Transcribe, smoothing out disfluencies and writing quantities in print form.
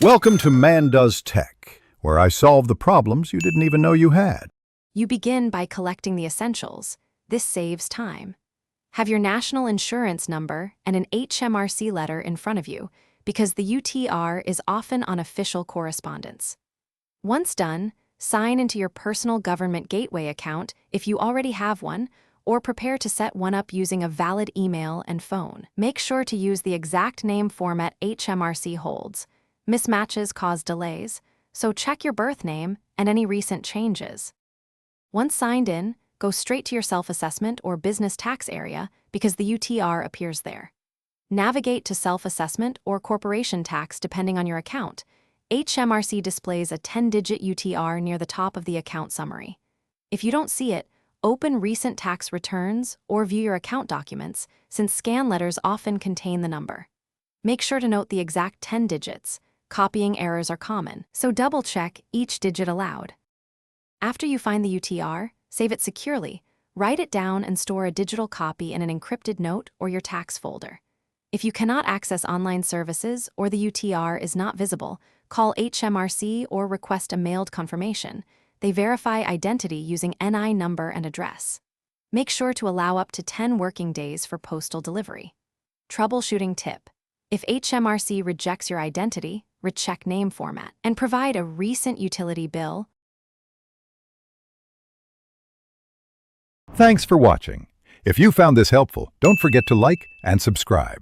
Welcome to Man Does Tech, where I solve the problems you didn't even know you had. You begin by collecting the essentials. This saves time. Have your national insurance number and an HMRC letter in front of you, because the UTR is often on official correspondence. Once done, sign into your personal government gateway account if you already have one, or prepare to set one up using a valid email and phone. Make sure to use the exact name format HMRC holds. Mismatches cause delays, so check your birth name and any recent changes. Once signed in, go straight to your self-assessment or business tax area because the UTR appears there. Navigate to self-assessment or corporation tax depending on your account. HMRC displays a 10-digit UTR near the top of the account summary. If you don't see it, open recent tax returns or view your account documents, since scan letters often contain the number. Make sure to note the exact 10 digits. Copying errors are common, so double-check each digit aloud. After you find the UTR, save it securely, write it down and store a digital copy in an encrypted note or your tax folder. If you cannot access online services or the UTR is not visible, call HMRC or request a mailed confirmation. They verify identity using NI number and address. Make sure to allow up to 10 working days for postal delivery. Troubleshooting tip: if HMRC rejects your identity, recheck name format, and provide a recent utility bill. Thanks for watching. If you found this helpful, don't forget to like and subscribe.